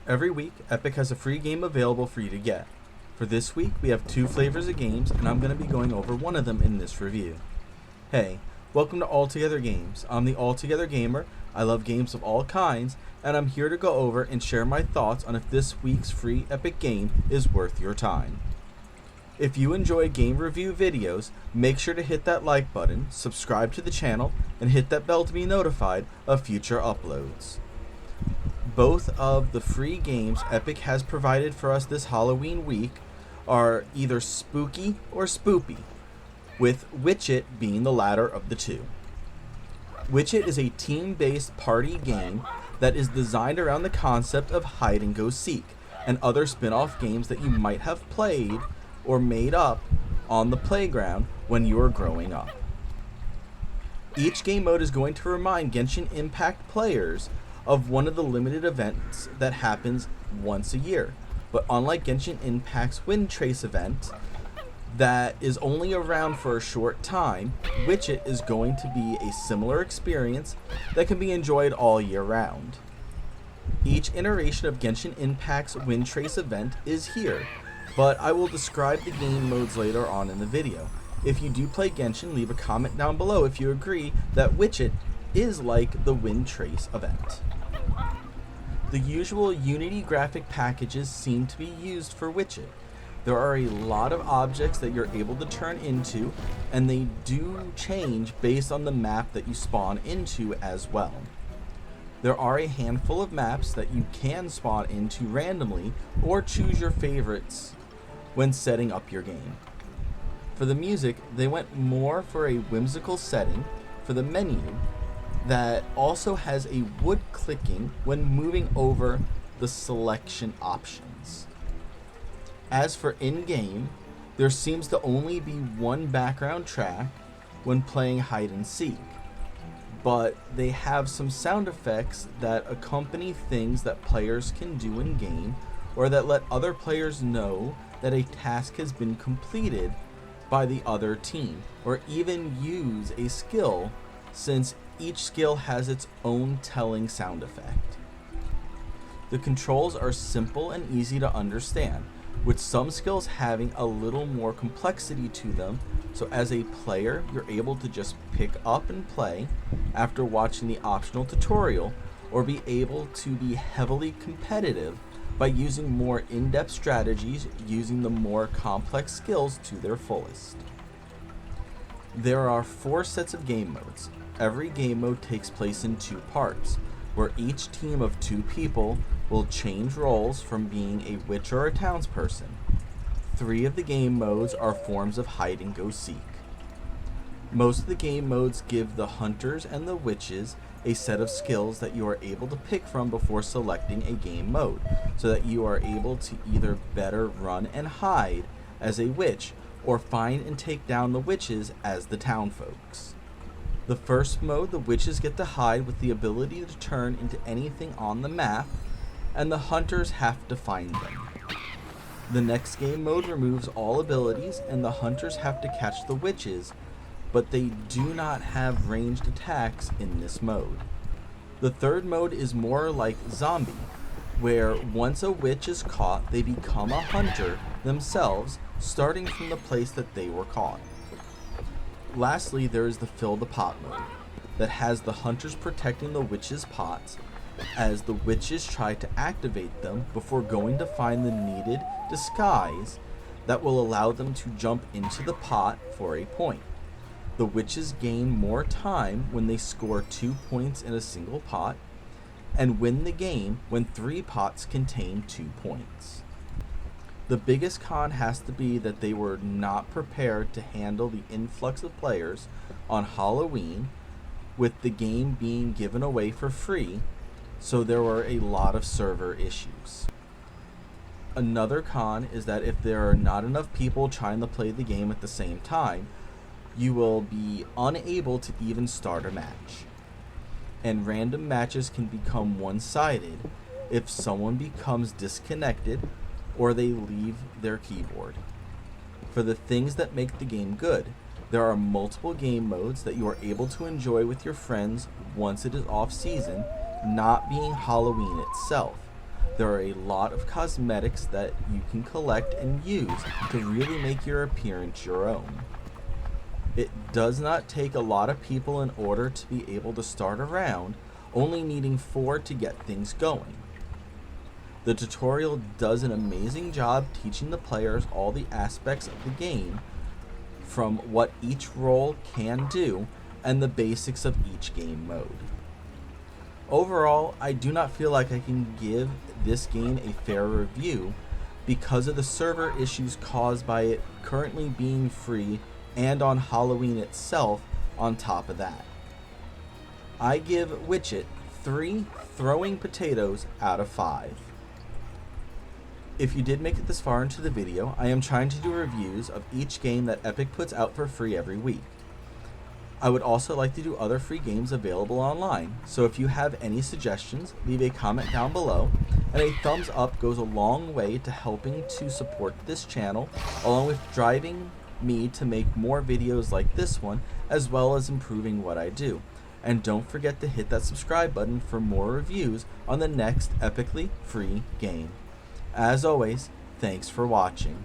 Every week, Epic has a free game available for you to get. For this week, we have 2 flavors of games, and I'm going to be going over one of them in this review. Hey, welcome to Altogether Games. I'm the Altogether Gamer. I love games of all kinds, and I'm here to go over and share my thoughts on if this week's free Epic game is worth your time. If you enjoy game review videos, make sure to hit that like button, subscribe to the channel, and hit that bell to be notified of future uploads. Both of the free games Epic has provided for us this Halloween week are either spooky or spoopy, with Witch-It being the latter of the two. Witch-It is a team-based party game that is designed around the concept of hide and go seek and other spin-off games that you might have played or made up on the playground when you were growing up. Each game mode is going to remind Genshin Impact players of one of the limited events that happens once a year. But unlike Genshin Impact's Wind Trace event that is only around for a short time, Witch-It is going to be a similar experience that can be enjoyed all year round. Each iteration of Genshin Impact's Wind Trace event is here, but I will describe the game modes later on in the video. If you do play Genshin, leave a comment down below if you agree that Witch-It is like the Wind Trace event. The usual Unity graphic packages seem to be used for Witch-It. There are a lot of objects that you're able to turn into, and they do change based on the map that you spawn into as well. There are a handful of maps that you can spawn into randomly or choose your favorites when setting up your game. For the music, they went more for a whimsical setting for the menu that also has a wood clicking when moving over the selection options. As for in-game, there seems to only be one background track when playing hide and seek, but they have some sound effects that accompany things that players can do in-game or that let other players know that a task has been completed by the other team, or even use a skill, since each skill has its own telling sound effect. The controls are simple and easy to understand, with some skills having a little more complexity to them, so as a player you're able to just pick up and play after watching the optional tutorial, or be able to be heavily competitive by using more in-depth strategies using the more complex skills to their fullest. There are 4 sets of game modes. Every game mode takes place in 2 parts, where each team of 2 people will change roles from being a witch or a townsperson. 3 of the game modes are forms of hide and go seek. Most of the game modes give the hunters and the witches a set of skills that you are able to pick from before selecting a game mode, so that you are able to either better run and hide as a witch or find and take down the witches as the town folks. The first mode, the witches get to hide with the ability to turn into anything on the map, and the hunters have to find them. The next game mode removes all abilities, and the hunters have to catch the witches, but they do not have ranged attacks in this mode. The third mode is more like zombie, where once a witch is caught, they become a hunter themselves, starting from the place that they were caught. Lastly, there is the fill the pot mode that has the hunters protecting the witches' pots as the witches try to activate them before going to find the needed disguise that will allow them to jump into the pot for a point. The witches gain more time when they score 2 points in a single pot, and win the game when 3 pots contain 2 points. The biggest con has to be that they were not prepared to handle the influx of players on Halloween, with the game being given away for free, so there were a lot of server issues. Another con is that if there are not enough people trying to play the game at the same time, you will be unable to even start a match. And random matches can become one-sided if someone becomes disconnected or they leave their keyboard. For the things that make the game good, there are multiple game modes that you are able to enjoy with your friends once it is off season, not being Halloween itself. There are a lot of cosmetics that you can collect and use to really make your appearance your own. It does not take a lot of people in order to be able to start a round, only needing 4 to get things going. The tutorial does an amazing job teaching the players all the aspects of the game, from what each role can do and the basics of each game mode. Overall, I do not feel like I can give this game a fair review because of the server issues caused by it currently being free and on Halloween itself on top of that. I give Witch It 3 throwing potatoes out of 5. If you did make it this far into the video, I am trying to do reviews of each game that Epic puts out for free every week. I would also like to do other free games available online, so if you have any suggestions, leave a comment down below, and a thumbs up goes a long way to helping to support this channel, along with driving me to make more videos like this one, as well as improving what I do. And don't forget to hit that subscribe button for more reviews on the next epically free game. As always, thanks for watching.